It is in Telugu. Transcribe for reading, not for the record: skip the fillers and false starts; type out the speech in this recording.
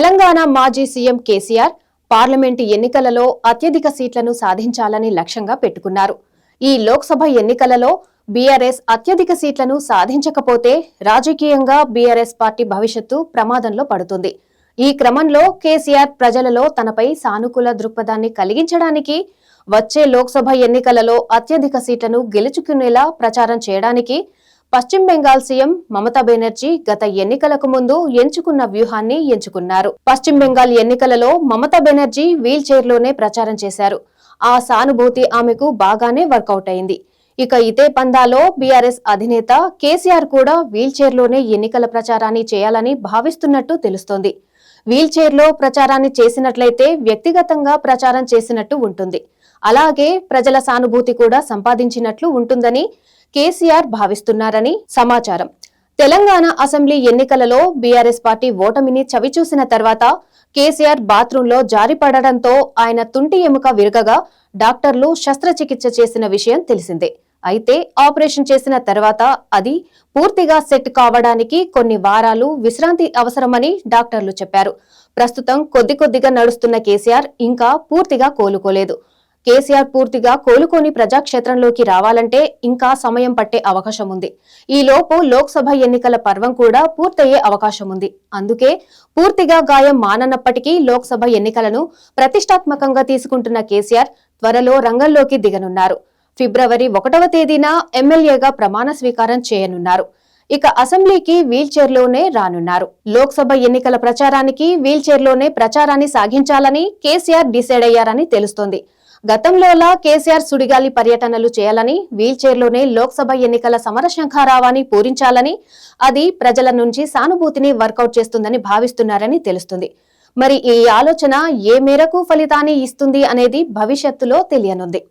తెలంగాణ మాజీ సీఎం కేసీఆర్ పార్లమెంటు ఎన్నికలలో అత్యధిక సీట్లను సాధించాలని లక్ష్యంగా పెట్టుకున్నారు. ఈ లోక్సభ ఎన్నికలలో బీఆర్ఎస్ అత్యధిక సీట్లను సాధించకపోతే రాజకీయంగా బీఆర్ఎస్ పార్టీ భవిష్యత్తు ప్రమాదంలో పడుతుంది. ఈ క్రమంలో కేసీఆర్ ప్రజలలో తనపై సానుకూల దృక్పథాన్ని కలిగించడానికి వచ్చే లోక్సభ ఎన్నికలలో అత్యధిక సీట్లను గెలుచుకునేలా ప్రచారం చేయడానికి పశ్చిమ బెంగాల్ సీఎం మమతా బెనర్జీ గత ఎన్నికలకు ముందు ఎంచుకున్న వ్యూహాన్ని ఎంచుకున్నారు. పశ్చిమ బెంగాల్ ఎన్నికలలో మమతా బెనర్జీ వీల్ చైర్లోనే ప్రచారం చేశారు. ఆ సానుభూతి ఆమెకు బాగానే వర్కౌట్ అయింది. ఇక ఇదే పందాలో బీఆర్ఎస్ అధినేత కేసీఆర్ కూడా వీల్ చైర్లోనే ఎన్నికల ప్రచారాన్ని చేయాలని భావిస్తున్నట్టు తెలుస్తోంది. వీల్ చైర్లో ప్రచారాన్ని చేసినట్లయితే వ్యక్తిగతంగా ప్రచారం చేసినట్టు ఉంటుంది. అలాగే ప్రజల సానుభూతి కూడా సంపాదించినట్లు ఉంటుందని కేసీఆర్ భావిస్తున్నారని సమాచారం. తెలంగాణ అసెంబ్లీ ఎన్నికలలో బీఆర్ఎస్ పార్టీ ఓటమిని చవిచూసిన తర్వాత కేసీఆర్ బాత్రూంలో జారిపడడంతో ఆయన తుంటి ఎముక విరగగా డాక్టర్లు శస్త్రచికిత్స చేసిన విషయం తెలిసిందే. అయితే ఆపరేషన్ చేసిన తర్వాత అది పూర్తిగా సెట్ కావడానికి కొన్ని వారాలు విశ్రాంతి అవసరమని డాక్టర్లు చెప్పారు. ప్రస్తుతం కొద్దిగా నడుస్తున్న కేసీఆర్ ఇంకా పూర్తిగా కోలుకోలేదు. కేసీఆర్ పూర్తిగా కోలుకొని ప్రజాక్షేత్రంలోకి రావాలంటే ఇంకా సమయం పట్టే అవకాశం ఉంది. ఈలోపు లోక్సభ ఎన్నికల పర్వం కూడా పూర్తయ్యే అవకాశం ఉంది. అందుకే పూర్తిగా గాయం మాననప్పటికీ లోక్సభ ఎన్నికలను ప్రతిష్టాత్మకంగా తీసుకుంటున్న కేసీఆర్ త్వరలో రంగంలోకి దిగనున్నారు. ఫిబ్రవరి 1వ తేదీన ఎమ్మెల్యేగా ప్రమాణ స్వీకారం చేయనున్నారు. ఇక అసెంబ్లీకి వీల్ చైర్లోనే రానున్నారు. లోక్సభ ఎన్నికల ప్రచారానికి వీల్ చైర్లోనే ప్రచారాన్ని సాగించాలని కేసీఆర్ డిసైడ్ అయ్యారని తెలుస్తోంది. గతంలోలా కేసీఆర్ సుడిగాలి పర్యటనలు చేయాలని, వీల్ చైర్లోనే లోక్సభ ఎన్నికల సమరశంఖారావాన్ని పూరించాలని, అది ప్రజల నుంచి సానుభూతిని వర్కౌట్ చేస్తుందని భావిస్తున్నారని తెలుస్తుంది. మరి ఈ ఆలోచన ఏ మేరకు ఫలితాన్ని ఇస్తుంది అనేది భవిష్యత్తులో తెలియనుంది.